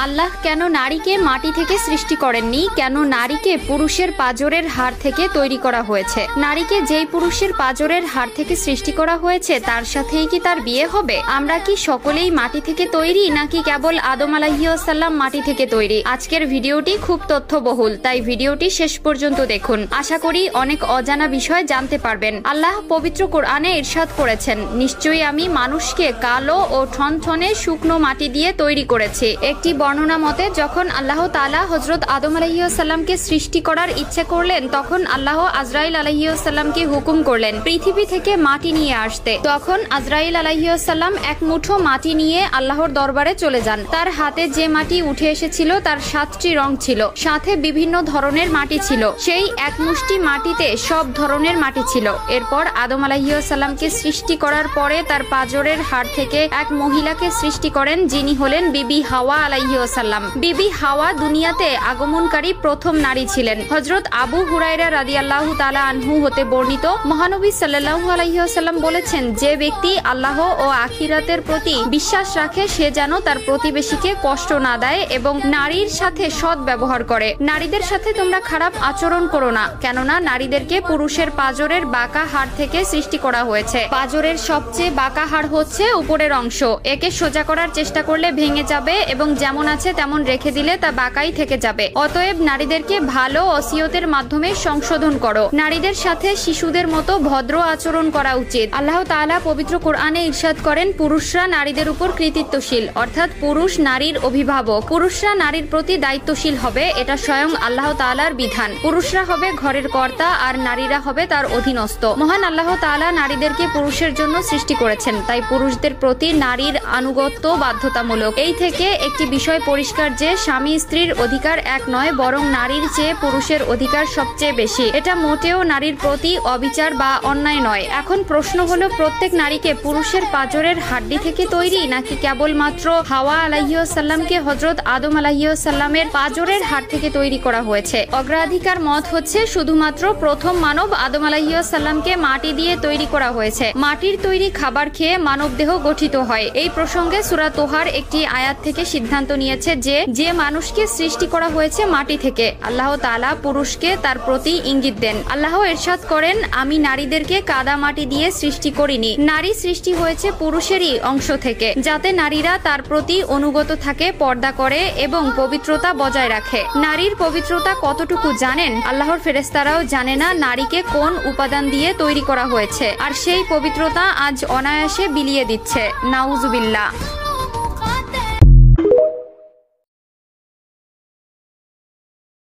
আল্লাহ কেন নারীকে মাটি থেকে সৃষ্টি করেননি? কেন নারীকে পুরুষের পাঁজরের হাড় থেকে তৈরি করা হয়েছে? নারীকে যেই পুরুষের পাঁজরের হাড় থেকে সৃষ্টি করা হয়েছে তার সাথেই কি তার বিয়ে হবে? আমরা কি সকলেই মাটি থেকে তৈরি, নাকি কেবল আদম আলাইহিস সালাম মাটি থেকে তৈরি? আজকের ভিডিওটি খুব তথ্যবহুল, তাই ভিডিওটি শেষ পর্যন্ত দেখুন। আশা করি অনেক অজানা বিষয় জানতে পারবেন। আল্লাহ পবিত্র কোরআনে ইরশাদ করেছেন, নিশ্চয়ই আমি মানুষকে কালো ও ঠনঠনে শুকনো মাটি দিয়ে তৈরি করেছি। একটি বর্ণনা মতে যখন আল্লাহ তাআলা হযরত আদম আলাইহিস সালামকে সৃষ্টি করার ইচ্ছে করলেন, তখন আল্লাহ আজরাইল আলাইহিস সালামকে হুকুম করলেন পৃথিবী থেকে মাটি নিয়ে আসতে। তখন আজরাইল আলাইহিস সালাম এক মুঠো মাটি নিয়ে আল্লাহর দরবারে চলে যান। তার হাতে যে মাটি উঠে এসেছিল তার 7টি রং ছিল, সাথে বিভিন্ন ধরনের মাটি ছিল। সেই এক মুষ্টি মাটিতে সব ধরনের মাটি ছিল। এরপর আদম আলাইহিস সালামকে সৃষ্টি করার পরে তার পাঁজরের হাড় থেকে এক মহিলাকে সৃষ্টি করেন, যিনি হলেন বিবি হাওয়া আলাইহিস সালাম। বিবি হাওয়া দুনিয়াতে আগমনকারী প্রথম নারী ছিলেন। হযরত আবু হুরায়রা রাদিয়াল্লাহু তাআলা আনহু হতে বর্ণিত, মহানবী সাল্লাল্লাহু আলাইহি ওয়াসাল্লাম বলেছেন, যে ব্যক্তি আল্লাহ ও আখিরাতের প্রতি বিশ্বাস রাখে সে যেন তার প্রতিবেশীকে কষ্ট না দেয় এবং নারীর সাথে সৎ ব্যবহার করে। নারীদের সাথে তোমরা খারাপ আচরণ করো না, কেননা নারীদেরকে পুরুষের পাঁজরের বাঁকা হাড় থেকে সৃষ্টি করা হয়েছে। পাঁজরের সবচেয়ে বাঁকা হাড় হচ্ছে উপরের অংশ। একে সোজা করার চেষ্টা করলে ভেঙে যাবে এবং যেমন আছে তেমন রেখে দিলে তা বাঁকাই থেকে যাবে। অতএব নারীদেরকে ভালো ওসিয়তের মাধ্যমে সংশোধন করো। নারীদের সাথে শিশুদের মতো ভদ্র আচরণ করা উচিত। আল্লাহ তাআলা পবিত্র কোরআনে ইরশাদ করেন, পুরুষরা নারীদের উপর কৃতিত্বশীল, অর্থাৎ পুরুষ নারীর অভিভাবক। পুরুষরা নারীর প্রতি দায়িত্বশীল হবে, এটা স্বয়ং আল্লাহ তাআলার বিধান। পুরুষরা হবে ঘরের কর্তা আর নারীরা হবে তার অধীনস্থ। মহান আল্লাহ তাআলা নারীদেরকে পুরুষের জন্য সৃষ্টি করেছেন, তাই পুরুষদের প্রতি নারীর আনুগত্য বাধ্যতামূলক। এই থেকে একটি বিষয় পরিষ্কার যে স্বামী স্ত্রীর অধিকার এক নয়, বরং নারীর চেয়ে পুরুষের অধিকার সবচেয়ে বেশি। এটা মোটেও নারীর প্রতি অবিচার বা অন্যায় নয়। এখন প্রশ্ন হলো, প্রত্যেক নারীকে পুরুষের পাঁজরের হাড্ডি থেকে তৈরি, নাকি কেবলমাত্র হাওয়া আলাইহিস সালামকে হযরত আদম আলাইহিস সালামের পাঁজরের হাড় থেকে তৈরি করা হয়েছে? অগ্রাধিকার মত হচ্ছে শুধুমাত্র প্রথম মানব আদম আলাইহিস সালামকে মাটি দিয়ে তৈরি করা হয়েছে। মাটির তৈরি খাবার খেয়ে মানব দেহ গঠিত হয়। এই প্রসঙ্গে সূরা তোহার একটি আয়াত থেকে সিদ্ধান্ত নিয়েছে যে মানুষকে সৃষ্টি করা হয়েছে মাটি থেকে। আল্লাহ তাআলা পুরুষকে তার প্রতি ইঙ্গিত দেন। আল্লাহ ইরশাদ করেন, আমি নারীদেরকে কাদা মাটি দিয়ে সৃষ্টি করিনি। নারী সৃষ্টি হয়েছে পুরুষেরই অংশ থেকে, যাতে নারীরা তার প্রতি অনুগত থাকে, পর্দা করে এবং পবিত্রতা বজায় রাখে। নারীর পবিত্রতা কতটুকু জানেন? আল্লাহর ফেরেশতারাও জানে না নারীকে কোন উপাদান দিয়ে তৈরি করা হয়েছে, আর সেই পবিত্রতা আজ অনায়াসে বিলিয়ে দিচ্ছে। নাউজুবিল্লাহ।